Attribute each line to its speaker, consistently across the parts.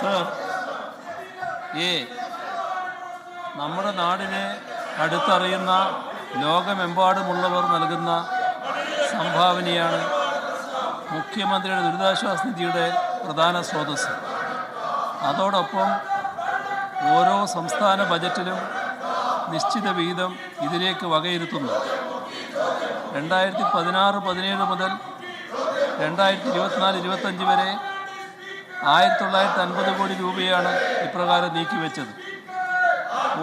Speaker 1: Sir, നമ്മുടെ നാടിനെ അടുത്തറിയുന്ന ലോകമെമ്പാടുമുള്ളവർ നൽകുന്ന സംഭാവനയാണ് മുഖ്യമന്ത്രിയുടെ ദുരിതാശ്വാസ നിധിയുടെ പ്രധാന സ്രോതസ്സ്. അതോടൊപ്പം ഓരോ സംസ്ഥാന ബജറ്റിലും നിശ്ചിത വിഹിതം ഇതിലേക്ക് വകയിരുത്തുന്നു. 2016-17 മുതൽ 2024-25 വരെ 1950 കോടി രൂപയാണ് ഇപ്രകാരം നീക്കിവെച്ചത്.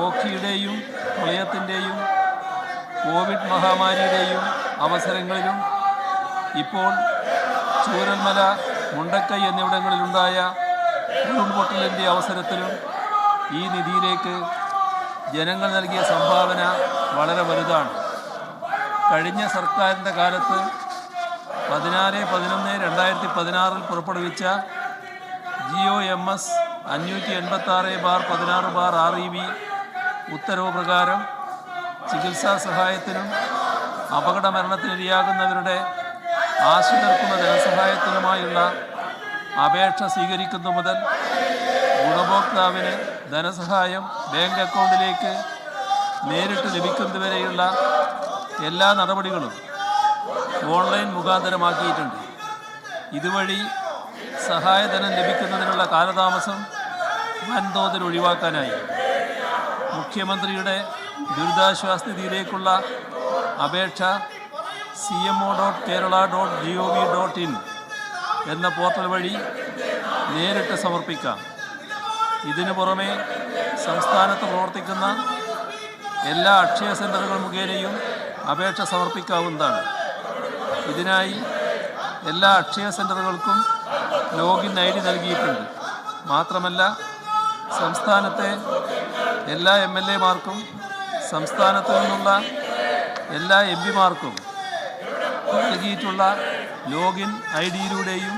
Speaker 1: ഓഖിയുടെയും പ്രളയത്തിൻ്റെയും കോവിഡ് മഹാമാരിയുടെയും അവസരങ്ങളിലും ഇപ്പോൾ ചൂരൽമല, മുണ്ടക്കൈ എന്നിവിടങ്ങളിലുണ്ടായ ഉരുൾപൊട്ടലിൻ്റെ അവസരത്തിലും ഈ നിധിയിലേക്ക് ജനങ്ങൾ നൽകിയ സംഭാവന വളരെ വലുതാണ്. കഴിഞ്ഞ സർക്കാരിൻ്റെ കാലത്ത് 16/11/2016 പുറപ്പെടുവിച്ച GOMS 586/16/REB ഉത്തരവ് പ്രകാരം ചികിത്സാ സഹായത്തിനും അപകട മരണത്തിനിരയാകുന്നവരുടെ ആശ്രിതർക്കുള്ള ധനസഹായത്തിനുമായുള്ള അപേക്ഷ സ്വീകരിക്കുന്നു മുതൽ ഗുണഭോക്താവിന് ധനസഹായം ബാങ്ക് അക്കൗണ്ടിലേക്ക് നേരിട്ട് ലഭിക്കുന്നതുവരെയുള്ള എല്ലാ നടപടികളും ഓൺലൈൻ മുഖാന്തരമാക്കിയിട്ടുണ്ട്. ഇതുവഴി സഹായധനം ലഭിക്കുന്നതിനുള്ള കാലതാമസം വൻതോതിൽ ഒഴിവാക്കാനായി. മുഖ്യമന്ത്രിയുടെ ദുരിതാശ്വാസ നിധിയിലേക്കുള്ള അപേക്ഷ cmo.kerala.gov.in എന്ന പോർട്ടൽ വഴി നേരിട്ട് സമർപ്പിക്കാം. ഇതിനു പുറമെ സംസ്ഥാനത്ത് പ്രവർത്തിക്കുന്ന എല്ലാ അക്ഷയ സെൻ്ററുകൾ മുഖേനയും അപേക്ഷ സമർപ്പിക്കാവുന്നതാണ്. ഇതിനായി എല്ലാ അക്ഷയ സെൻ്ററുകൾക്കും ലോഗിൻ ID നൽകിയിട്ടുണ്ട്. മാത്രമല്ല, സംസ്ഥാനത്തെ എല്ലാ MLA-മാർക്കും സംസ്ഥാനത്തു നിന്നുള്ള എല്ലാ MP-മാർക്കും നൽകിയിട്ടുള്ള ലോഗിൻ ID-യിലൂടെയും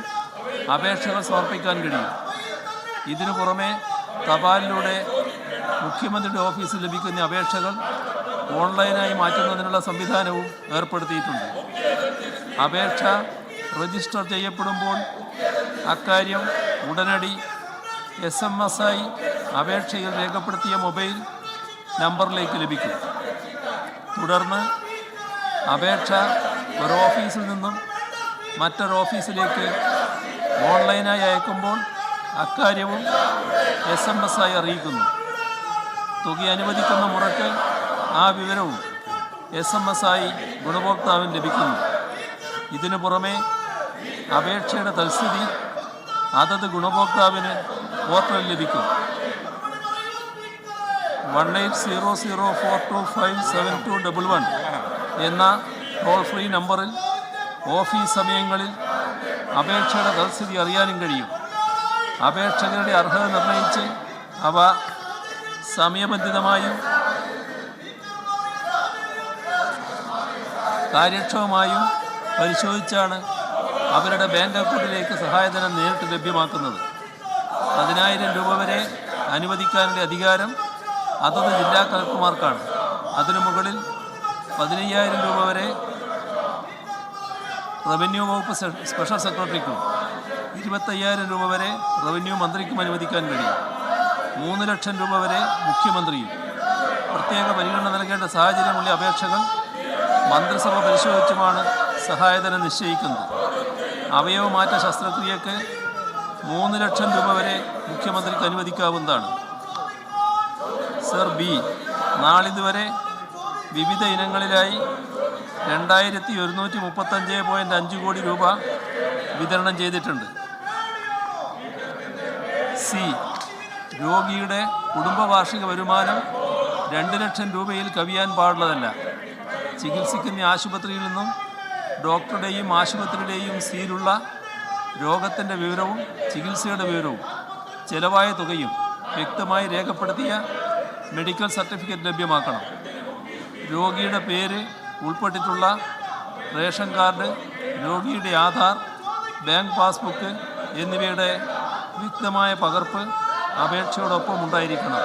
Speaker 1: അപേക്ഷകൾ സമർപ്പിക്കാൻ കഴിയും. ഇതിനു പുറമെ തപാലിലൂടെ മുഖ്യമന്ത്രിയുടെ ഓഫീസിൽ ലഭിക്കുന്ന അപേക്ഷകൾ ഓൺലൈനായി മാറ്റുന്നതിനുള്ള സംവിധാനവും ഏർപ്പെടുത്തിയിട്ടുണ്ട്. അപേക്ഷ രജിസ്റ്റർ ചെയ്യപ്പെടുമ്പോൾ അക്കാര്യം ഉടനടി SMS-ആയി അപേക്ഷയിൽ രേഖപ്പെടുത്തിയ മൊബൈൽ നമ്പറിലേക്ക് ലഭിക്കും. തുടർന്ന് അപേക്ഷ ഒരു ഓഫീസിൽ നിന്നും മറ്റൊരു ഓഫീസിലേക്ക് ഓൺലൈനായി അയക്കുമ്പോൾ അക്കാര്യവും SMS-ആയി അറിയിക്കുന്നു. തുക അനുവദിക്കുന്ന മുറയ്ക്ക് ആ വിവരവും SMS-ആയി ഗുണഭോക്താവിന് ലഭിക്കുന്നു. ഇതിനു പുറമെ അപേക്ഷയുടെ തൽസ്ഥിതി അതത് ഗുണഭോക്താവിന് പോർട്ടലിൽ ലഭിക്കും. 1800425721 എന്ന ടോൾ ഫ്രീ നമ്പറിൽ ഓഫീസ് സമയങ്ങളിൽ അപേക്ഷയുടെ തൽസ്ഥിതി അറിയാനും കഴിയും. അപേക്ഷകരുടെ അർഹത നിർണയിച്ച് അവ സമയബന്ധിതമായും കാര്യക്ഷമമായും പരിശോധിച്ചാണ് അവരുടെ ബാങ്ക് അക്കൗണ്ടിലേക്ക് സഹായധനം നേരിട്ട് ലഭ്യമാക്കുന്നത്. 10,000 രൂപ വരെ അനുവദിക്കാനുള്ള അധികാരം അതത് ജില്ലാ കളക്ടർമാർക്കാണ്. അതിനു മുകളിൽ 15,000 രൂപ വരെ റവന്യൂ വകുപ്പ് സ്പെഷ്യൽ സെക്രട്ടറിക്കും 25,000 രൂപ വരെ റവന്യൂ മന്ത്രിക്കും അനുവദിക്കാൻ കഴിയും. 3 ലക്ഷം രൂപ വരെ മുഖ്യമന്ത്രിയും. പ്രത്യേക പരിഗണന നൽകേണ്ട സാഹചര്യമുള്ള അപേക്ഷകൾ മന്ത്രിസഭ പരിശോധിച്ചുമാണ് സഹായധനം നിശ്ചയിക്കുന്നത്. അവയവമാറ്റ ശസ്ത്രക്രിയക്ക് 3 ലക്ഷം രൂപ വരെ മുഖ്യമന്ത്രിക്ക് അനുവദിക്കാവുന്നതാണ്. സർ ബി, നാളിതുവരെ വിവിധ ഇനങ്ങളിലായി 2135.5 കോടി രൂപ വിതരണം ചെയ്തിട്ടുണ്ട്. സി, രോഗിയുടെ കുടുംബ വാർഷിക വരുമാനം 2 ലക്ഷം രൂപയിൽ കവിയാൻ പാടുള്ളതല്ല. ചികിത്സിക്കുന്ന ആശുപത്രിയിൽ നിന്നും ഡോക്ടറുടെയും ആശുപത്രിയുടെയും സീലുള്ള രോഗത്തിൻ്റെ വിവരവും ചികിത്സയുടെ വിവരവും ചെലവായ തുകയും വ്യക്തമായി രേഖപ്പെടുത്തിയ മെഡിക്കൽ സർട്ടിഫിക്കറ്റ് ലഭ്യമാക്കണം. രോഗിയുടെ പേര് ഉൾപ്പെട്ടിട്ടുള്ള റേഷൻ കാർഡ്, രോഗിയുടെ ആധാർ, ബാങ്ക് പാസ്ബുക്ക് എന്നിവയുടെ വ്യക്തമായ പകർപ്പ് അപേക്ഷയോടൊപ്പം ഉണ്ടായിരിക്കണം.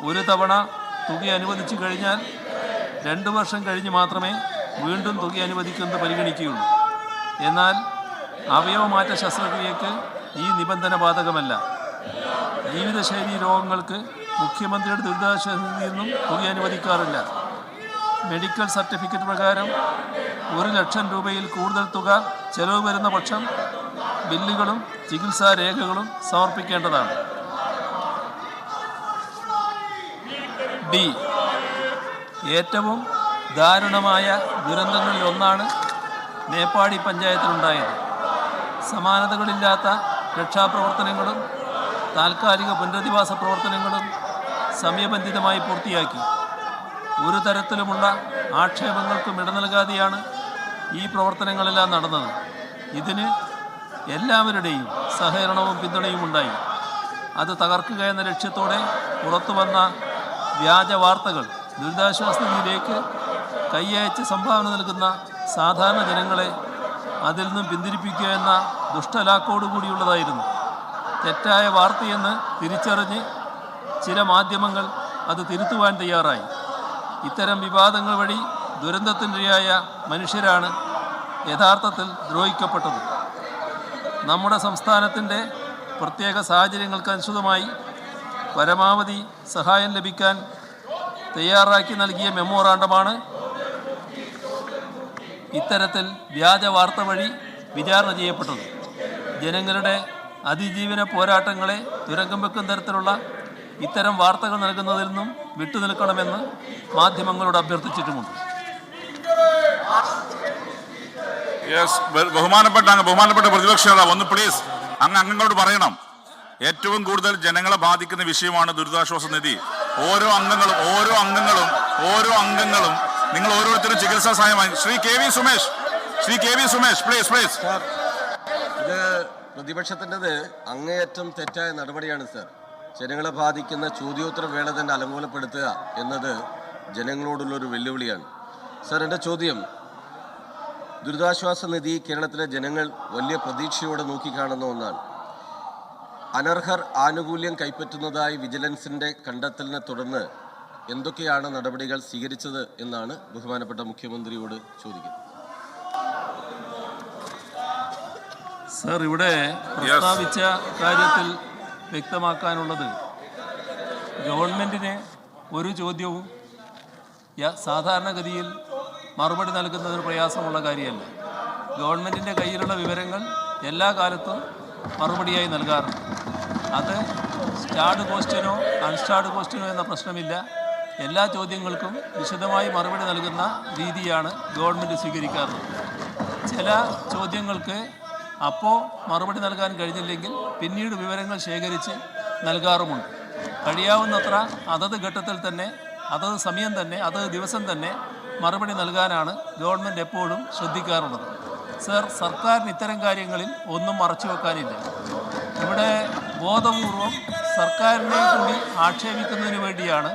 Speaker 1: ഒരു തവണ തുക അനുവദിച്ചു കഴിഞ്ഞാൽ 2 വർഷം കഴിഞ്ഞ് മാത്രമേ വീണ്ടും തുക അനുവദിക്കുന്നത് പരിഗണിക്കുകയുള്ളൂ. എന്നാൽ അവയവമാറ്റ ശസ്ത്രക്രിയക്ക് ഈ നിബന്ധന ബാധകമല്ല. ജീവിതശൈലി രോഗങ്ങൾക്ക് മുഖ്യമന്ത്രിയുടെ ദുരിതാശ്വാസ നിധിയിൽ നിന്നും തുക അനുവദിക്കാറില്ല. മെഡിക്കൽ സർട്ടിഫിക്കറ്റ് പ്രകാരം 1,00,000 രൂപയിൽ കൂടുതൽ തുക ചെലവ് വരുന്ന പക്ഷം ബില്ലുകളും ചികിത്സാ രേഖകളും സമർപ്പിക്കേണ്ടതാണ്. ഡി. ഏറ്റവും ദാരുണമായ ദുരന്തങ്ങളിലൊന്നാണ് മേപ്പാടി പഞ്ചായത്തിലുണ്ടായത്. സമാനതകളില്ലാത്ത രക്ഷാപ്രവർത്തനങ്ങളും താൽക്കാലിക പുനരധിവാസ പ്രവർത്തനങ്ങളും സമയബന്ധിതമായി പൂർത്തിയാക്കി. ഒരു തരത്തിലുമുള്ള ആക്ഷേപങ്ങൾക്കും ഇട നൽകാതെയാണ് ഈ പ്രവർത്തനങ്ങളെല്ലാം നടന്നത്. ഇതിന് എല്ലാവരുടെയും സഹകരണവും പിന്തുണയും ഉണ്ടായി. അത് തകർക്കുക എന്ന ലക്ഷ്യത്തോടെ പുറത്തു വന്ന വ്യാജ വാർത്തകൾ ദുരിതാശ്വാസ നിധിയിലേക്ക് കൈയയച്ച് സംഭാവന നൽകുന്ന സാധാരണ ജനങ്ങളെ അതിൽ നിന്നും പിന്തിരിപ്പിക്കുക എന്ന ദുഷ്ടലാക്കോടുകൂടിയുള്ളതായിരുന്നു. തെറ്റായ വാർത്തയെന്ന് തിരിച്ചറിഞ്ഞ് ചില മാധ്യമങ്ങൾ അത് തിരുത്തുവാൻ തയ്യാറായി. ഇത്തരം വിവാദങ്ങൾ വഴി ദുരന്തത്തിനിരയായ മനുഷ്യരാണ് യഥാർത്ഥത്തിൽ ദ്രോഹിക്കപ്പെട്ടത്. നമ്മുടെ സംസ്ഥാനത്തിൻ്റെ പ്രത്യേക സാഹചര്യങ്ങൾക്കനുസൃതമായി പരമാവധി സഹായം ലഭിക്കാൻ തയ്യാറാക്കി നൽകിയ മെമ്മോറാണ്ടമാണ് ഇത്തരത്തിൽ വ്യാജ വാർത്ത വഴി വിചാരണ ചെയ്യപ്പെട്ടത്. ജനങ്ങളുടെ അതിജീവന പോരാട്ടങ്ങളെ തുരങ്കം വെക്കുന്ന തരത്തിലുള്ള ഇത്തരം വാർത്തകൾ നൽകുന്നതിൽ നിന്നും വിട്ടുനിൽക്കണമെന്ന് മാധ്യമങ്ങളോട് അഭ്യർത്ഥിച്ചിട്ടുമുണ്ട്.
Speaker 2: ബഹുമാനപ്പെട്ട പ്രതിപക്ഷ നേതാവ് ഒന്ന് പ്ലീസ് അംഗങ്ങളോട് പറയണം. ഏറ്റവും കൂടുതൽ ജനങ്ങളെ ബാധിക്കുന്ന വിഷയമാണ് ദുരിതാശ്വാസ നിധി. ഓരോ അംഗങ്ങളും നിങ്ങൾ ഓരോരുത്തരും ചികിത്സാ സഹായമായി. Shri K V Sumesh please.
Speaker 3: ഇത് പ്രതിപക്ഷത്തിൻ്റെത് അങ്ങേയറ്റം തെറ്റായ നടപടിയാണ് സർ. ജനങ്ങളെ ബാധിക്കുന്ന ചോദ്യോത്തര വേള തന്നെ അലങ്കോലപ്പെടുത്തുക എന്നത് ജനങ്ങളോടുള്ളൊരു വെല്ലുവിളിയാണ്. സർ, എൻ്റെ ചോദ്യം, ദുരിതാശ്വാസ നിധി കേരളത്തിലെ ജനങ്ങൾ വലിയ പ്രതീക്ഷയോടെ നോക്കിക്കാണുന്ന ഒന്നാണ്. അനർഹർ ആനുകൂല്യം കൈപ്പറ്റുന്നതായി വിജിലൻസിൻ്റെ കണ്ടെത്തലിനെ തുടർന്ന് എന്തൊക്കെയാണ് നടപടികൾ സ്വീകരിച്ചത് എന്നാണ് ബഹുമാനപ്പെട്ട മുഖ്യമന്ത്രിയോട് ചോദിക്കുന്നത്.
Speaker 1: സർ, ഇവിടെ പ്രസ്താവിച്ച കാര്യത്തിൽ വ്യക്തമാക്കാനുള്ളത്, ഗവൺമെൻറ്റിന് ഒരു ചോദ്യവും സാധാരണഗതിയിൽ മറുപടി നൽകുന്നതിന് പ്രയാസമുള്ള കാര്യമല്ല. ഗവൺമെൻറ്റിൻ്റെ കയ്യിലുള്ള വിവരങ്ങൾ എല്ലാ കാലത്തും മറുപടിയായി നൽകാറുണ്ട്. അത് സ്റ്റാർഡ് ക്വസ്റ്റ്യനോ അൺസ്റ്റാർഡ് ക്വസ്റ്റ്യനോ എന്ന പ്രശ്നമില്ല. എല്ലാ ചോദ്യങ്ങൾക്കും വിശദമായി മറുപടി നൽകുന്ന രീതിയാണ് ഗവൺമെൻറ് സ്വീകരിക്കാറുള്ളത്. ചില ചോദ്യങ്ങൾക്ക് അപ്പോൾ മറുപടി നൽകാൻ കഴിഞ്ഞില്ലെങ്കിൽ പിന്നീട് വിവരങ്ങൾ ശേഖരിച്ച് നൽകാറുമുണ്ട്. കഴിയാവുന്നത്ര അതത് ഘട്ടത്തിൽ തന്നെ, അതത് സമയം തന്നെ, അതത് ദിവസം തന്നെ മറുപടി നൽകാനാണ് ഗവൺമെൻറ് എപ്പോഴും ശ്രദ്ധിക്കാറുള്ളത്. സർ, സർക്കാരിന് ഇത്തരം കാര്യങ്ങളിൽ ഒന്നും മറച്ചു വെക്കാനില്ല. ഇവിടെ ബോധപൂർവം സർക്കാരിനെ കൂടി ആക്ഷേപിക്കുന്നതിന് വേണ്ടിയാണ്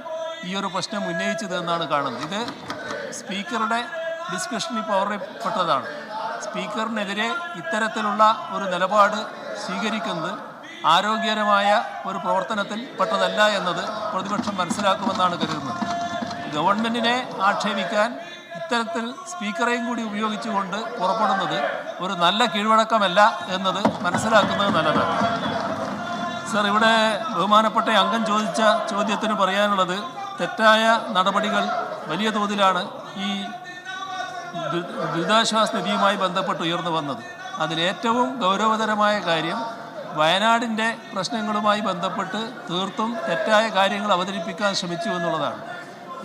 Speaker 1: ഈ ഒരു പ്രശ്നം ഉന്നയിച്ചതെന്നാണ് കാണുന്നത്. ഇത് സ്പീക്കറുടെ ഡിസ്കഷനിൽ പവറിൽപ്പെട്ടതാണ്. സ്പീക്കറിനെതിരെ ഇത്തരത്തിലുള്ള ഒരു നിലപാട് സ്വീകരിക്കുന്നത് ആരോഗ്യകരമായ ഒരു പ്രവർത്തനത്തിൽ പെട്ടതല്ല എന്നത് പ്രതിപക്ഷം മനസ്സിലാക്കുമെന്നാണ് കരുതുന്നത്. ഗവൺമെൻറ്റിനെ ആക്ഷേപിക്കാൻ ഇത്തരത്തിൽ സ്പീക്കറെയും കൂടി ഉപയോഗിച്ചുകൊണ്ട് പുറപ്പെടുന്നത് ഒരു നല്ല കീഴ്വഴക്കമല്ല എന്നത് മനസ്സിലാക്കുന്നത് നല്ലതാണ്. സർ, ഇവിടെ ബഹുമാനപ്പെട്ട അംഗം ചോദിച്ച ചോദ്യത്തിന് പറയാനുള്ളത്, തെറ്റായ നടപടികൾ വലിയ തോതിലാണ് ഈ ദുരിതാശ്വാസ നിധിയുമായി ബന്ധപ്പെട്ട് ഉയർന്നു വന്നത്. അതിലേറ്റവും ഗൗരവതരമായ കാര്യം വയനാടിൻ്റെ പ്രശ്നങ്ങളുമായി ബന്ധപ്പെട്ട് തീർത്തും തെറ്റായ കാര്യങ്ങൾ അവതരിപ്പിക്കാൻ ശ്രമിച്ചു എന്നുള്ളതാണ്.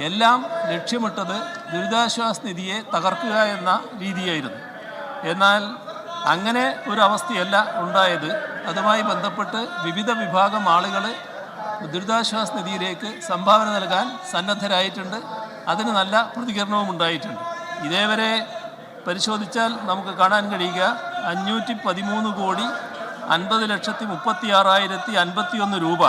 Speaker 1: എല്ലാം ലക്ഷ്യമിട്ടത് ദുരിതാശ്വാസ നിധിയെ തകർക്കുക എന്ന രീതിയായിരുന്നു. എന്നാൽ അങ്ങനെ ഒരു അവസ്ഥയല്ല ഉണ്ടായത്. അതുമായി ബന്ധപ്പെട്ട് വിവിധ വിഭാഗം ആളുകൾ ദുരിതാശ്വാസ നിധിയിലേക്ക് സംഭാവന നൽകാൻ സന്നദ്ധരായിട്ടുണ്ട്. അതിന് നല്ല പ്രതികരണവും ഉണ്ടായിട്ടുണ്ട്. ഇതേവരെ പരിശോധിച്ചാൽ നമുക്ക് കാണാൻ കഴിയുക 513,50,36,051 രൂപ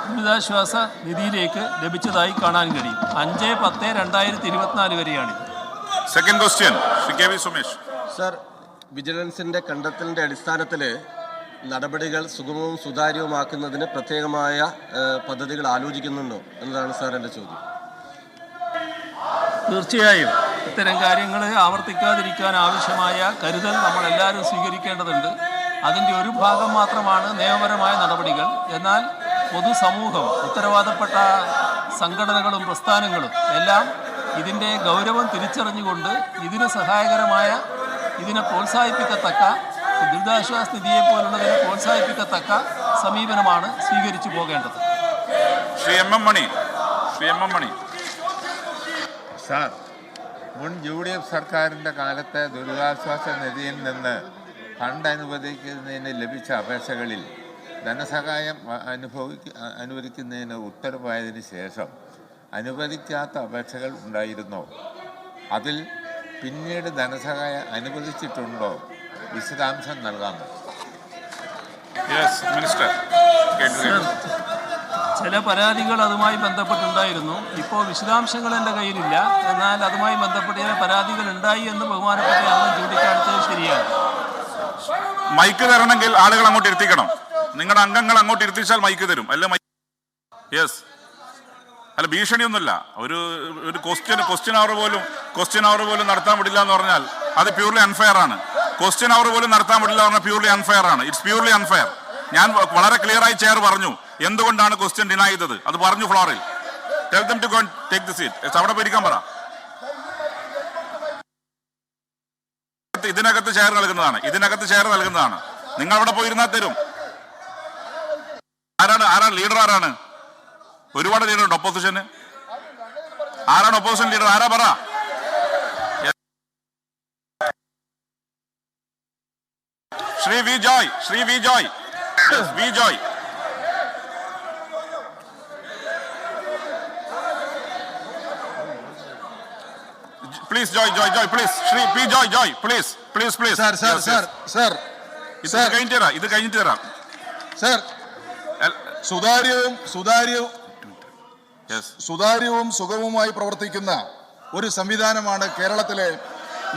Speaker 1: ദുരിതാശ്വാസ നിധിയിലേക്ക് ലഭിച്ചതായി കാണാൻ കഴിയും. 5/10/2024 വരെയാണിത്.
Speaker 2: Second question Shri K V Sumesh.
Speaker 3: Sir, വിജിലൻസിൻ്റെ കണ്ടെത്തലിൻ്റെ അടിസ്ഥാനത്തിൽ നടപടികൾ സുഗമവും സുതാര്യവുമാക്കുന്നതിന് പ്രത്യേകമായ പദ്ധതികൾ ആലോചിക്കുന്നുണ്ടോ എന്നതാണ് സാർ എൻ്റെ ചോദ്യം.
Speaker 1: തീർച്ചയായും ഇത്തരം കാര്യങ്ങൾ ആവർത്തിക്കാതിരിക്കാൻ ആവശ്യമായ കരുതൽ നമ്മളെല്ലാവരും സ്വീകരിക്കേണ്ടതുണ്ട്. അതിൻ്റെ ഒരു ഭാഗം മാത്രമാണ് നിയമപരമായ നടപടികൾ. എന്നാൽ പൊതുസമൂഹം, ഉത്തരവാദപ്പെട്ട സംഘടനകളും പ്രസ്ഥാനങ്ങളും എല്ലാം ഇതിൻ്റെ ഗൗരവം തിരിച്ചറിഞ്ഞുകൊണ്ട് ഇതിന് സഹായകരമായ, ഇതിനെ പ്രോത്സാഹിപ്പിക്കത്തക്ക, ദുരിതാശ്വാസ നിധിയെ പോലുള്ളതിനെ പ്രോത്സാഹിപ്പിക്കത്തക്ക സമീപനമാണ് സ്വീകരിച്ചു പോകേണ്ടത്.
Speaker 2: ശ്രീ എം എം മണി.
Speaker 4: സാർ, മുൻ UDF സർക്കാരിൻ്റെ കാലത്ത് ദുരിതാശ്വാസ നിധിയിൽ നിന്ന് ഫണ്ട് അനുവദിക്കുന്നതിന് ലഭിച്ച അപേക്ഷകളിൽ ധനസഹായം അനുവദിക്കുന്നതിന് ഉത്തരവായതിനു ശേഷം അനുവദിക്കാത്ത അപേക്ഷകൾ ഉണ്ടായിരുന്നോ? അതിൽ പിന്നീട് ധനസഹായം അനുവദിച്ചിട്ടുണ്ടോ? വിശദാംശം നൽകാമോ?
Speaker 2: മിനിസ്റ്റർ.
Speaker 1: ചില പരാതികൾ അതുമായി ബന്ധപ്പെട്ടുണ്ടായിരുന്നു. ഇപ്പോൾ വിശദാംശങ്ങൾ എൻ്റെ കയ്യിലില്ല. എന്നാൽ അതുമായി ബന്ധപ്പെട്ട് ചില പരാതികൾ ഉണ്ടായി എന്ന് ബഹുമാനപ്പെട്ട അംഗം ചൂണ്ടിക്കാണിച്ചത് ശരിയാണ്.
Speaker 2: മൈക്ക് തരണമെങ്കിൽ ആളുകൾ അങ്ങോട്ട് ഇരുത്തിക്കണം. നിങ്ങളുടെ അംഗങ്ങൾ അങ്ങോട്ട് ഇരുത്തിച്ചാൽ മൈക്ക് തരും. യെസ്, അല്ല, ഭീഷണിയൊന്നുമില്ല. ഒരു ക്വസ്റ്റ്യൻ അവർ പോലും നടത്താൻ വിടില്ല എന്ന് പറഞ്ഞാൽ അത് പ്യൂർലി അൺഫെയർ ആണ്. ക്വസ്റ്റ്യൻ അവർ പോലും നടത്താൻ വിടില്ല പറഞ്ഞാൽ പ്യൂർലി അൺഫെയർ ആണ്. It's purely unfair. ഞാൻ വളരെ ക്ലിയർ ആയി ചെയർ പറഞ്ഞു എന്തുകൊണ്ടാണ് ക്വസ്റ്റ്യൻ ഡിനൈ ചെയ്തത്. അത് പറഞ്ഞു ഫ്ലോറിൽ. Tell them to go and take the seat. അവിടെ പോയിരിക്കാൻ പറ. ഇതിനകത്ത് ചെയർ നൽകുന്നതാണ്. നിങ്ങൾ അവിടെ പോയിരുന്നാൽ തരും. ആരാണ് ലീഡർ? ആരാണ്? ഒരുപാട് ലീഡർ ഉണ്ട് ഒപ്പോസിഷന്. ആരാണ് ഒപ്പോസിഷൻ ലീഡർ? ആരാ പറ. Shri V Joy. Please, Joy, please. Shri P. Joy, please.
Speaker 5: Sir.
Speaker 2: ഇത് കഴിഞ്ഞിട്ട് തരാം.
Speaker 5: Sir. സുതാര്യവും സുഗമവുമായി പ്രവർത്തിക്കുന്ന ഒരു സംവിധാനമാണ് കേരളത്തിലെ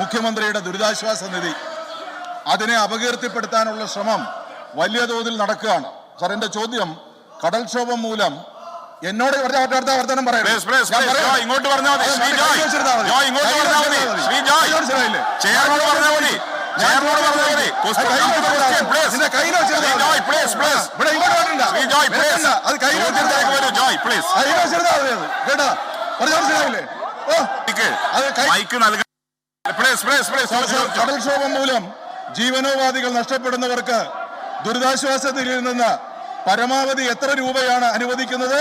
Speaker 5: മുഖ്യമന്ത്രിയുടെ ദുരിതാശ്വാസ നിധി. അതിനെ അപകീർത്തിപ്പെടുത്താനുള്ള ശ്രമം വലിയ തോതിൽ നടക്കുകയാണ്. സാർ, എന്റെ ചോദ്യം, കടൽക്ഷോഭം മൂലം എന്നോട് വർത്തമാനം പറയണം.
Speaker 2: ഇങ്ങോട്ട് പറഞ്ഞാൽ മതി.
Speaker 5: കടൽക്ഷോഭം മൂലം ജീവനോപാധികൾ നഷ്ടപ്പെടുന്നവർക്ക് ദുരിതാശ്വാസ നിധിയിൽ നിന്ന് പരമാവധി എത്ര രൂപയാണ് അനുവദിക്കുന്നത്?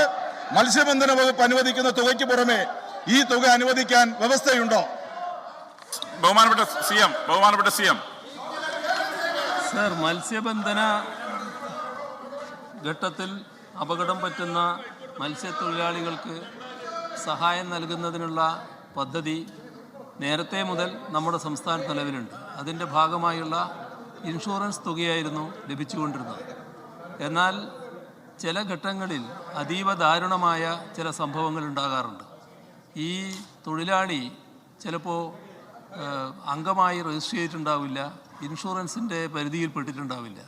Speaker 5: മത്സ്യബന്ധന വകുപ്പ് അനുവദിക്കുന്ന തുകയ്ക്ക് പുറമെ ഈ തുക അനുവദിക്കാൻ വ്യവസ്ഥയുണ്ടോ?
Speaker 2: ബഹുമാനപ്പെട്ട സി എം.
Speaker 1: സർ, മത്സ്യബന്ധന ഘട്ടത്തിൽ അപകടം പറ്റുന്ന മത്സ്യത്തൊഴിലാളികൾക്ക് സഹായം നൽകുന്നതിനുള്ള പദ്ധതി നേരത്തെ മുതൽ നമ്മുടെ സംസ്ഥാനത്ത് നിലവിലുണ്ട്. അതിൻ്റെ ഭാഗമായുള്ള ഇൻഷുറൻസ് തുകയായിരുന്നു ലഭിച്ചുകൊണ്ടിരുന്നത്. എന്നാൽ ചില ഘട്ടങ്ങളിൽ അതീവ ദാരുണമായ ചില സംഭവങ്ങൾ ഉണ്ടാകാറുണ്ട്. ഈ തൊഴിലാളി ചിലപ്പോൾ അംഗമായി രജിസ്റ്റർ ചെയ്തിട്ടുണ്ടാവില്ല, ഇൻഷുറൻസിൻ്റെ പരിധിയിൽപ്പെട്ടിട്ടുണ്ടാവില്ല.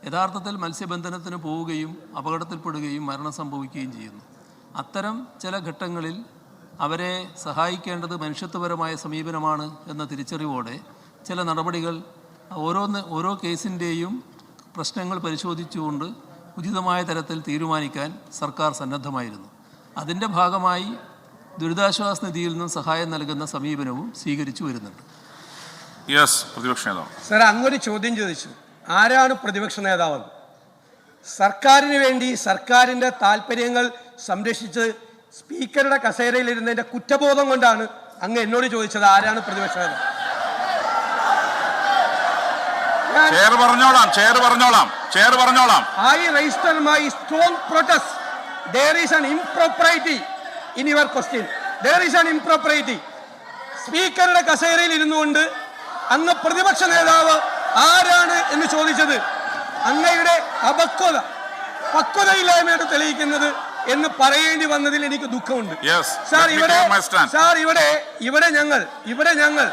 Speaker 1: യഥാർത്ഥത്തിൽ മത്സ്യബന്ധനത്തിന് പോവുകയും അപകടത്തിൽപ്പെടുകയും മരണം സംഭവിക്കുകയും ചെയ്യുന്നു. അത്തരം ചില ഘട്ടങ്ങളിൽ അവരെ സഹായിക്കേണ്ടത് മനുഷ്യത്വപരമായ സമീപനമാണ് എന്ന തിരിച്ചറിവോടെ ചില നടപടികൾ ഓരോ കേസിൻ്റെയും പ്രശ്നങ്ങൾ പരിശോധിച്ചുകൊണ്ട് ഉചിതമായ തരത്തിൽ തീരുമാനിക്കാൻ സർക്കാർ സന്നദ്ധമായിരുന്നു. അതിൻ്റെ ഭാഗമായി ദുരിതാശ്വാസ നിധിയിൽ നിന്നും സഹായം നൽകുന്ന സമീപനവും സ്വീകരിച്ചു വരുന്നുണ്ട്.
Speaker 6: സർ, അങ്ങൊരു ചോദ്യം ചോദിച്ചു, ആരാണ് പ്രതിപക്ഷ നേതാവെന്ന്. സർക്കാരിന് വേണ്ടി സർക്കാരിൻ്റെ താല്പര്യങ്ങൾ സംരക്ഷിച്ച് സ്പീക്കറുടെ കസേരയിലിരുന്നതിൻ്റെ കുറ്റബോധം കൊണ്ടാണ് അങ്ങ് എന്നോട് ചോദിച്ചത് ആരാണ് പ്രതിപക്ഷ നേതാവ്. I register my strong protest. There is an impropriety in your question. There is an impropriety. സ്പീക്കറുടെ കസേരയിൽ ഇരുന്നുകൊണ്ട് അങ്ങ് പ്രതിപക്ഷ നേതാവ് ആരാണ് എന്ന് ചോദിച്ചത് അങ്ങയുടെ പക്വതയില്ലായ്മയാണ് തെളിയിക്കുന്നത് എന്ന് പറയേണ്ടി വന്നതിൽ എനിക്ക് ദുഃഖമുണ്ട്. ഇവിടെ ഞങ്ങൾ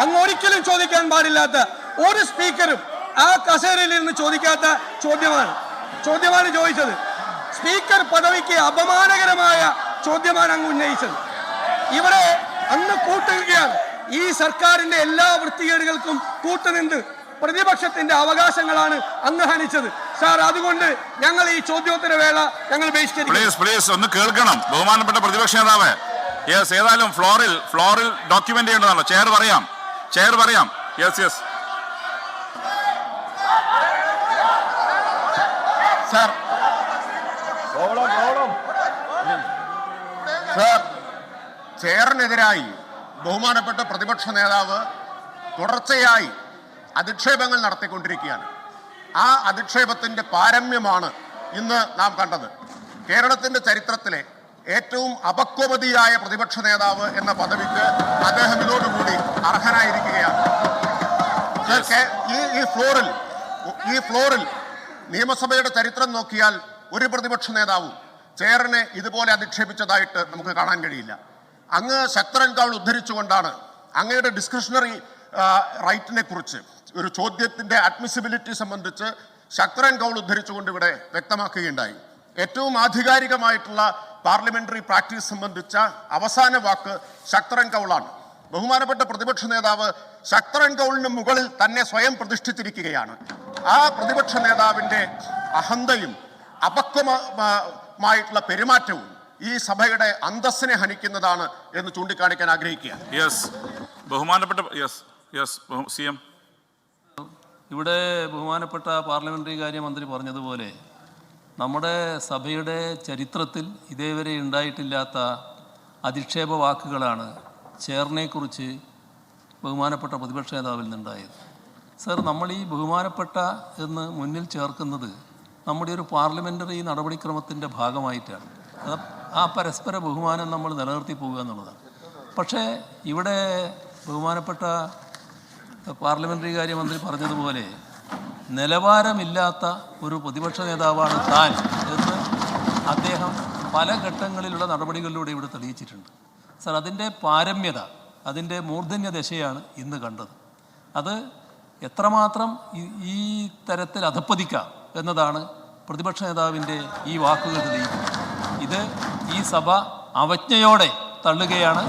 Speaker 6: അങ്ങ് ഒരിക്കലും ചോദിക്കാൻ പാടില്ലാത്ത ഒരു സ്പീക്കറും ആ കസേരയിൽ ഇരുന്ന് ചോദിക്കാത്ത ചോദ്യമാണ് ചോദിച്ചത്. സ്പീക്കർ പദവിക്ക് അപമാനകരമായ ചോദ്യമാണ് അങ്ങ് ഉന്നയിച്ചത്. ഇവിടെ അങ്ങ് കൂട്ടുകയാണ്. ഈ സർക്കാരിന്റെ എല്ലാ വൃത്തികേടുകൾക്കും കൂട്ടുനിന്ന് പ്രതിപക്ഷത്തിന്റെ അവകാശങ്ങളാണ് അങ്ങ് ഹനിച്ചത് സാർ. അതുകൊണ്ട് ഞങ്ങൾ ഈ ചോദ്യോത്തര വേള ഞങ്ങൾ
Speaker 2: പ്ലീസ് ഒന്ന് കേൾക്കണം ബഹുമാനപ്പെട്ട പ്രതിപക്ഷ നേതാവ്. യെസ്, ഏതായാലും ഫ്ലോറിൽ ഡോക്യുമെന്റ് ചെയ്യേണ്ടതാണല്ലോ. ചെയർ പറയാം. യെസ്
Speaker 3: സാർ
Speaker 7: ചെയറിനെതിരായി ബഹുമാനപ്പെട്ട പ്രതിപക്ഷ നേതാവ് തുടർച്ചയായി അധിക്ഷേപങ്ങൾ നടത്തിക്കൊണ്ടിരിക്കുകയാണ്. ആ അധിക്ഷേപത്തിന്റെ പാരമ്യമാണ് ഇന്ന് നാം കണ്ടത്. കേരളത്തിന്റെ ചരിത്രത്തിലെ ഏറ്റവും അപക്വമതിയായ പ്രതിപക്ഷ നേതാവ് എന്ന പദവിക്ക് അദ്ദേഹം ഇതോടുകൂടി അർഹനായിരിക്കുകയാണ്. ഈ ഫ്ലോറിൽ നിയമസഭയുടെ ചരിത്രം നോക്കിയാൽ ഒരു പ്രതിപക്ഷ നേതാവും ചെയറിനെ ഇതുപോലെ അധിക്ഷേപിച്ചതായിട്ട് നമുക്ക് കാണാൻ കഴിയില്ല. അങ്ങ് ശക്തൻ കൗൾ ഉദ്ധരിച്ചുകൊണ്ടാണ് അങ്ങയുടെ ഡിസ്ക്രിഷണറി റൈറ്റിനെ കുറിച്ച് ഒരു ചോദ്യത്തിന്റെ അഡ്മിസിബിലിറ്റി സംബന്ധിച്ച് ശക്തൻ കൗൾ ഉദ്ധരിച്ചുകൊണ്ട് ഇവിടെ വ്യക്തമാക്കുകയുണ്ടായി. ഏറ്റവും ആധികാരികമായിട്ടുള്ള പാർലമെന്ററി പ്രാക്ടീസ് സംബന്ധിച്ച അവസാന വാക്ക് ശക്തൻ കൗളാണ്. ബഹുമാനപ്പെട്ട പ്രതിപക്ഷ നേതാവ് ശക്തൻ കൗളിന് മുകളിൽ തന്നെ സ്വയം പ്രതിഷ്ഠിച്ചിരിക്കുകയാണ്. ആ പ്രതിപക്ഷ നേതാവിന്റെ അഹന്തയും അപക്വമായിട്ടുള്ള പെരുമാറ്റവും ഈ സഭയുടെ അന്തസ്സിനെ ഹനിക്കുന്നതാണ് എന്ന് ചൂണ്ടിക്കാണിക്കാൻ ആഗ്രഹിക്കുകയാണ്.
Speaker 1: ഇവിടെ ബഹുമാനപ്പെട്ട പാർലമെന്ററി കാര്യമന്ത്രി പറഞ്ഞതുപോലെ നമ്മുടെ സഭയുടെ ചരിത്രത്തിൽ ഇതേവരെ ഉണ്ടായിട്ടില്ലാത്ത അധിക്ഷേപ വാക്കുകളാണ് ചെയറിനെക്കുറിച്ച് ബഹുമാനപ്പെട്ട പ്രതിപക്ഷ നേതാവിൽ നിന്നുണ്ടായത്. സർ, നമ്മൾ ഈ ബഹുമാനപ്പെട്ട എന്ന് മുന്നിൽ ചേർക്കുന്നത് നമ്മുടെ ഒരു പാർലമെൻ്ററി നടപടിക്രമത്തിൻ്റെ ഭാഗമായിട്ടാണ്. ആ പരസ്പര ബഹുമാനം നമ്മൾ നിലനിർത്തി പോകുക എന്നുള്ളതാണ്. പക്ഷേ ഇവിടെ ബഹുമാനപ്പെട്ട പാർലമെൻ്ററി കാര്യമന്ത്രി പറഞ്ഞതുപോലെ നിലവാരമില്ലാത്ത ഒരു പ്രതിപക്ഷ നേതാവാണ് താൻ എന്ന് അദ്ദേഹം പല ഘട്ടങ്ങളിലുള്ള നടപടികളിലൂടെ ഇവിടെ തെളിയിച്ചിട്ടുണ്ട്. സർ, അതിൻ്റെ പാരമ്യത, അതിൻ്റെ മൂർധന്യ ദശയാണ് ഇന്ന് കണ്ടത്. അത് എത്രമാത്രം ഈ തരത്തിൽ അധപ്പതിക്കാം എന്നതാണ് പ്രതിപക്ഷ നേതാവിൻ്റെ ഈ വാക്കുകൾ തെളിയിക്കുന്നത്. ഇത് ഈ സഭ അവജ്ഞയോടെ തള്ളുകയാണ്,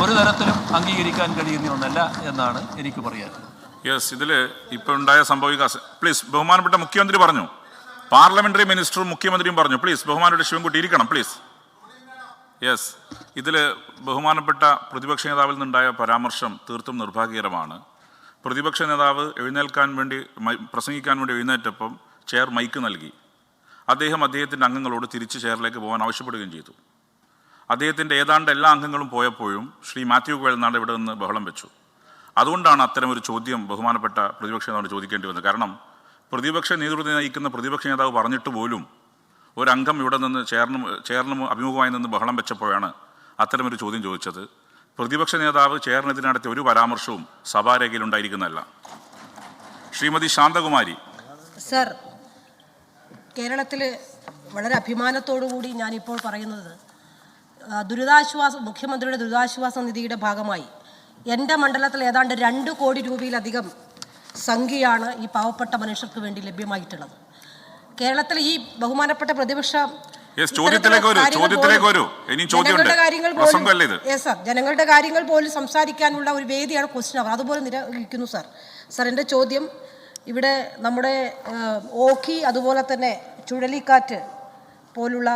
Speaker 1: ഒരു തരത്തിലും അംഗീകരിക്കാൻ കഴിയുന്ന ഒന്നല്ല എന്നാണ് എനിക്ക് പറയാനുള്ളത്.
Speaker 2: യെസ്, ഇതിൽ ഇപ്പോൾ ഉണ്ടായ പ്ലീസ് ബഹുമാനപ്പെട്ട മുഖ്യമന്ത്രി പറഞ്ഞു, പാർലമെന്ററി മിനിസ്റ്ററും മുഖ്യമന്ത്രിയും പറഞ്ഞു. പ്ലീസ് ബഹുമാനപ്പെട്ട ശിവൻകുട്ടി ഇരിക്കണം പ്ലീസ്. യെസ്, ഇതിൽ ബഹുമാനപ്പെട്ട പ്രതിപക്ഷ നേതാവിൽ നിന്നുണ്ടായ പരാമർശം തീർത്തും നിർഭാഗ്യകരമാണ്. പ്രതിപക്ഷ നേതാവ് പ്രസംഗിക്കാൻ വേണ്ടി എഴുന്നേറ്റപ്പം ചെയർ മൈക്ക് നൽകി. അദ്ദേഹത്തിൻ്റെ അംഗങ്ങളോട് തിരിച്ച് ചെയറിലേക്ക് പോകാൻ ആവശ്യപ്പെടുകയും ചെയ്തു. അദ്ദേഹത്തിൻ്റെ ഏതാണ്ട് എല്ലാ അംഗങ്ങളും പോയപ്പോഴും ശ്രീ മാത്യു കുഴൽനാട് ഇവിടെ നിന്ന് ബഹളം വെച്ചു. അതുകൊണ്ടാണ് അത്തരമൊരു ചോദ്യം ബഹുമാനപ്പെട്ട പ്രതിപക്ഷ നേതാവിന് ചോദിക്കേണ്ടി വന്നത്. കാരണം പ്രതിപക്ഷ നേതൃത്വം നയിക്കുന്ന പ്രതിപക്ഷ നേതാവ് പറഞ്ഞിട്ട് പോലും ഒരംഗം ഇവിടെ നിന്ന് ചെയറിന് അഭിമുഖമായി നിന്ന് ബഹളം വെച്ചപ്പോഴാണ് അത്തരമൊരു ചോദ്യം ചോദിച്ചത്. പ്രതിപക്ഷ നേതാവ് ചെയറിനെതിരെ നടത്തിയ ഒരു പരാമർശവും സഭാരേഖയിൽ ഉണ്ടായിരിക്കുന്നതല്ല. ശ്രീമതി ശാന്തകുമാരി.
Speaker 8: സർ, കേരളത്തിൽ വളരെ അഭിമാനത്തോടുകൂടി ഞാനിപ്പോൾ പറയുന്നത് മുഖ്യമന്ത്രിയുടെ ദുരിതാശ്വാസ നിധിയുടെ ഭാഗമായി എൻ്റെ മണ്ഡലത്തിൽ ഏതാണ്ട് 2 കോടി രൂപയിലധികം സംഖ്യയാണ് ഈ പാവപ്പെട്ട മനുഷ്യർക്ക് വേണ്ടി ലഭ്യമായിട്ടുള്ളത്. കേരളത്തിൽ ഈ ബഹുമാനപ്പെട്ട പ്രതിപക്ഷ ജനങ്ങളുടെ കാര്യങ്ങൾ പോലും സംസാരിക്കാനുള്ള ഒരു വേദിയാണ് ക്വസ്റ്റ്യൻ അവർ, അതുപോലെ നിരസിക്കുന്നു. സാർ, എൻ്റെ ചോദ്യം ഇവിടെ നമ്മുടെ ഓഖി അതുപോലെ തന്നെ ചുഴലിക്കാറ്റ് പോലുള്ള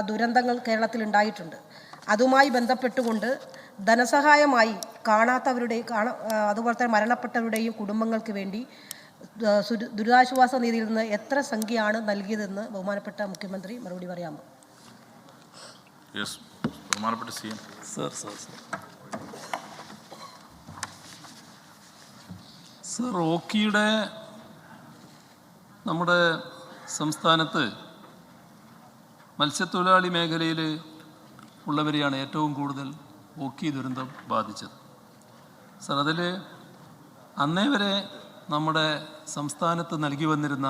Speaker 8: ദുരന്തങ്ങൾ കേരളത്തിൽ ഉണ്ടായിട്ടുണ്ട്. അതുമായി ബന്ധപ്പെട്ടുകൊണ്ട് ധനസഹായമായി അതുപോലെ തന്നെ മരണപ്പെട്ടവരുടെയും കുടുംബങ്ങൾക്ക് വേണ്ടി ദുരിതാശ്വാസ നിധിയിൽ നിന്ന് എത്ര സംഖ്യയാണ് നൽകിയതെന്ന് ബഹുമാനപ്പെട്ട മുഖ്യമന്ത്രി മറുപടി പറയാമോ?
Speaker 1: സർ, ഓക്കിയുടെ നമ്മുടെ സംസ്ഥാനത്ത് മത്സ്യത്തൊഴിലാളി മേഖലയിൽ ഉള്ളവരെയാണ് ഏറ്റവും കൂടുതൽ ഓക്കി ദുരന്തം ബാധിച്ചത്. സർ, അതിൽ അന്നേ വരെ നമ്മുടെ സംസ്ഥാനത്ത് നൽകി വന്നിരുന്ന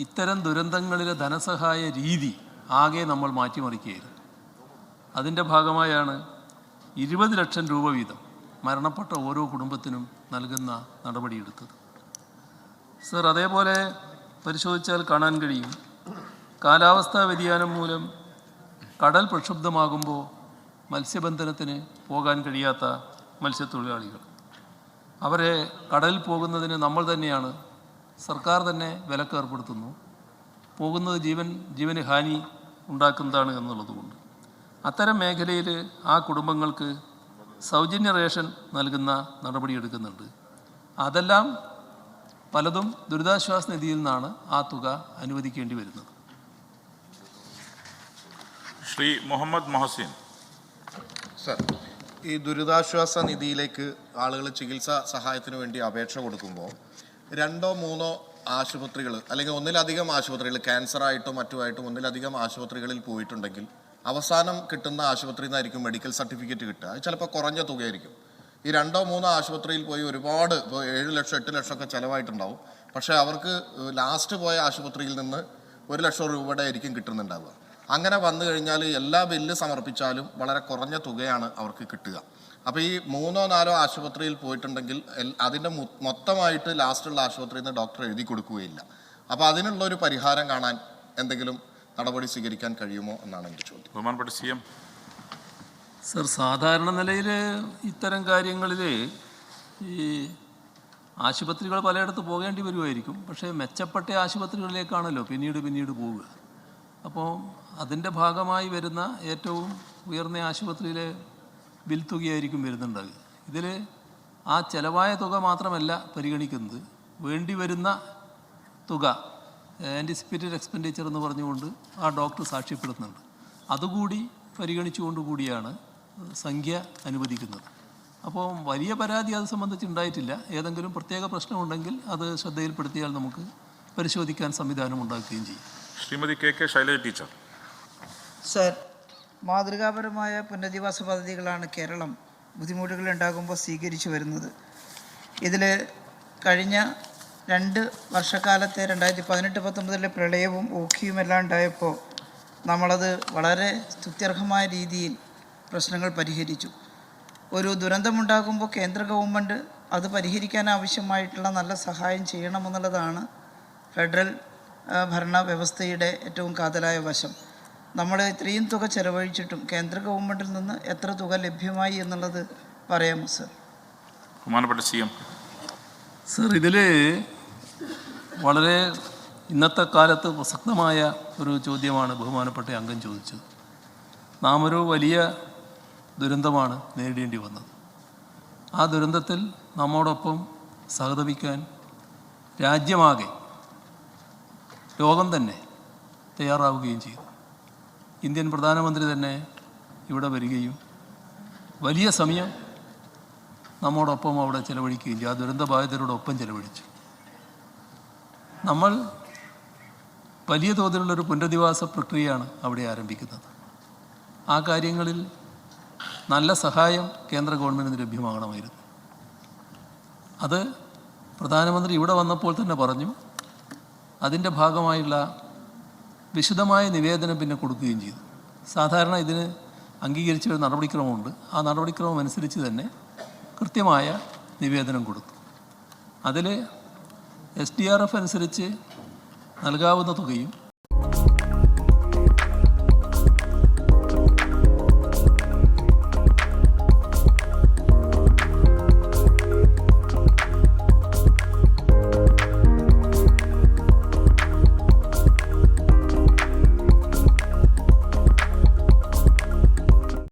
Speaker 1: ഇത്തരം ദുരന്തങ്ങളിലെ ധനസഹായ രീതി ആകെ നമ്മൾ മാറ്റിമറിക്കുകയായിരുന്നു. അതിൻ്റെ ഭാഗമായാണ് 20 ലക്ഷം രൂപ വീതം മരണപ്പെട്ട ഓരോ കുടുംബത്തിനും നൽകുന്ന നടപടിയെടുത്തത്. സർ, അതേപോലെ പരിശോധിച്ചാൽ കാണാൻ കഴിയും, കാലാവസ്ഥാ വ്യതിയാനം മൂലം കടൽ പ്രക്ഷുബ്ധമാകുമ്പോൾ മത്സ്യബന്ധനത്തിന് പോകാൻ കഴിയാത്ത മത്സ്യത്തൊഴിലാളികൾ, അവരെ കടലിൽ പോകുന്നതിന് നമ്മൾ തന്നെയാണ്, സർക്കാർ തന്നെ വിലക്ക് ഏർപ്പെടുത്തുന്നു. പോകുന്നത് ജീവന് ഹാനി ഉണ്ടാക്കുന്നതാണ് എന്നുള്ളതുകൊണ്ട് അത്തരം മേഖലയിൽ ആ കുടുംബങ്ങൾക്ക് സൗജന്യ റേഷൻ നൽകുന്ന നടപടിയെടുക്കുന്നുണ്ട്. അതെല്ലാം പലതും ദുരിതാശ്വാസ നിധിയിൽ നിന്നാണ് ആ തുക അനുവദിക്കേണ്ടി വരുന്നത്.
Speaker 2: ശ്രീ മുഹമ്മദ് മൊഹസിൻ.
Speaker 9: സർ, ഈ ദുരിതാശ്വാസ നിധിയിലേക്ക് ആളുകൾ ചികിത്സാ സഹായത്തിന് വേണ്ടി അപേക്ഷ കൊടുക്കുമ്പോൾ 2 or 3 ആശുപത്രികൾ അല്ലെങ്കിൽ ഒന്നിലധികം ആശുപത്രികൾ, ക്യാൻസറായിട്ടും മറ്റുമായിട്ടും ഒന്നിലധികം ആശുപത്രികളിൽ പോയിട്ടുണ്ടെങ്കിൽ അവസാനം കിട്ടുന്ന ആശുപത്രിയിൽ നിന്നായിരിക്കും മെഡിക്കൽ സർട്ടിഫിക്കറ്റ് കിട്ടുക. അത് ചിലപ്പോൾ കുറഞ്ഞ തുകയായിരിക്കും. ഈ 2 or 3 ആശുപത്രിയിൽ പോയി ഒരുപാട്, ഇപ്പോൾ 7 ലക്ഷം 8 ലക്ഷമൊക്കെ ചിലവായിട്ടുണ്ടാവും. പക്ഷേ അവർക്ക് ലാസ്റ്റ് പോയ ആശുപത്രിയിൽ നിന്ന് 1 ലക്ഷം രൂപയുടെ ആയിരിക്കും കിട്ടുന്നുണ്ടാവുക. അങ്ങനെ വന്നു കഴിഞ്ഞാൽ എല്ലാ ബില്ല് സമർപ്പിച്ചാലും വളരെ കുറഞ്ഞ തുകയാണ് അവർക്ക് കിട്ടുക. അപ്പോൾ ഈ 3 or 4 ആശുപത്രിയിൽ പോയിട്ടുണ്ടെങ്കിൽ അതിൻ്റെ മൊത്തമായിട്ട് ലാസ്റ്റുള്ള ആശുപത്രിയിൽ നിന്ന് ഡോക്ടർ എഴുതി കൊടുക്കുകയില്ല. അപ്പോൾ അതിനുള്ളൊരു പരിഹാരം കാണാൻ എന്തെങ്കിലും നടപടി സ്വീകരിക്കാൻ കഴിയുമോ എന്നാണ് എൻ്റെ ചോദ്യം.
Speaker 2: ബഹുമാനപ്പെട്ട CM.
Speaker 1: സർ, സാധാരണ നിലയിൽ ഇത്തരം കാര്യങ്ങളിൽ ഈ ആശുപത്രികൾ പലയിടത്ത് പോകേണ്ടി വരുമായിരിക്കും. പക്ഷേ മെച്ചപ്പെട്ട ആശുപത്രികളിലേക്കാണല്ലോ പിന്നീട് പോവുക. അപ്പോൾ അതിൻ്റെ ഭാഗമായി വരുന്ന ഏറ്റവും ഉയർന്ന ആശുപത്രിയിലെ ബിൽ തുകയായിരിക്കും വരുന്നുണ്ടാകുക. ഇതിൽ ആ ചെലവായ തുക മാത്രമല്ല പരിഗണിക്കുന്നത്, വേണ്ടി വരുന്ന തുക, ആൻറ്റിസിപ്പേറ്റഡ് എക്സ്പെൻഡിച്ചർ എന്ന് പറഞ്ഞുകൊണ്ട് ആ ഡോക്ടർ സാക്ഷ്യപ്പെടുത്തുന്നുണ്ട്. അതുകൂടി പരിഗണിച്ചുകൊണ്ട് കൂടിയാണ് സംഖ്യ അനുവദിക്കുന്നത്. അപ്പോൾ വലിയ പരാതി അത് സംബന്ധിച്ചുണ്ടായിട്ടില്ല. ഏതെങ്കിലും പ്രത്യേക പ്രശ്നമുണ്ടെങ്കിൽ അത് ശ്രദ്ധയിൽപ്പെടുത്തിയാൽ നമുക്ക് പരിശോധിക്കാൻ സംവിധാനം ഉണ്ടാക്കുകയും ചെയ്യും.
Speaker 2: Shrimati KK Shailaja teacher.
Speaker 10: Sir, മാതൃകാപരമായ പുനരധിവാസ പദ്ധതികളാണ് കേരളം ബുദ്ധിമുട്ടുകൾ ഉണ്ടാകുമ്പോൾ സ്വീകരിച്ചു വരുന്നത്. ഇതിൽ കഴിഞ്ഞ 2 വർഷക്കാലത്തെ 2018-19 പ്രളയവും ഓഖിയുമെല്ലാം ഉണ്ടായപ്പോൾ നമ്മളത് വളരെ സ്തുത്യർഹമായ രീതിയിൽ പ്രശ്നങ്ങൾ പരിഹരിച്ചു. ഒരു ദുരന്തമുണ്ടാകുമ്പോൾ കേന്ദ്ര ഗവൺമെൻറ് അത് പരിഹരിക്കാൻ ആവശ്യമായിട്ടുള്ള നല്ല സഹായം ചെയ്യണമെന്നുള്ളതാണ് ഫെഡറൽ ഭരണ വ്യവസ്ഥയുടെ ഏറ്റവും കാതലായ വശം. നമ്മൾ ഇത്രയും തുക ചെലവഴിച്ചിട്ടും കേന്ദ്ര ഗവൺമെൻറ്റിൽ നിന്ന് എത്ര തുക ലഭ്യമായി എന്നുള്ളത് പറയാമോ സർ?
Speaker 2: ബഹുമാനപ്പെട്ട CM.
Speaker 1: സർ, ഇതിൽ വളരെ ഇന്നത്തെ കാലത്ത് പ്രസക്തമായ ഒരു ചോദ്യമാണ് ബഹുമാനപ്പെട്ട അംഗം ചോദിച്ചത്. നാം ഒരു വലിയ ദുരന്തമാണ് നേരിടേണ്ടി വന്നത്. ആ ദുരന്തത്തിൽ നമ്മോടൊപ്പം സഹതപിക്കാൻ രാജ്യമാകെ, ലോകം തന്നെ തയ്യാറാവുകയും ചെയ്തു. ഇന്ത്യൻ പ്രധാനമന്ത്രി തന്നെ ഇവിടെ വരികയും വലിയ സമയം നമ്മോടൊപ്പം അവിടെ ചെലവഴിക്കുകയും ചെയ്തു. ആ ദുരന്തബാധിതരോടൊപ്പം ചെലവഴിച്ചു. നമ്മൾ വലിയ തോതിലുള്ളൊരു പുനരധിവാസ പ്രക്രിയയാണ് അവിടെ ആരംഭിക്കുന്നത്. ആ കാര്യങ്ങളിൽ നല്ല സഹായം കേന്ദ്ര ഗവൺമെൻറ്റിന് ലഭ്യമാകണമായിരുന്നു. അത് പ്രധാനമന്ത്രി ഇവിടെ വന്നപ്പോൾ തന്നെ പറഞ്ഞു. അതിൻ്റെ ഭാഗമായുള്ള വിശദമായ നിവേദനം പിന്നെ കൊടുക്കുകയും ചെയ്തു. സാധാരണ ഇതിന് അംഗീകരിച്ച ഒരു നടപടിക്രമമുണ്ട്. ആ നടപടിക്രമം അനുസരിച്ച് തന്നെ കൃത്യമായ നിവേദനം കൊടുത്തു. അതിൽ SDRF അനുസരിച്ച് നൽകാവുന്ന തുകയും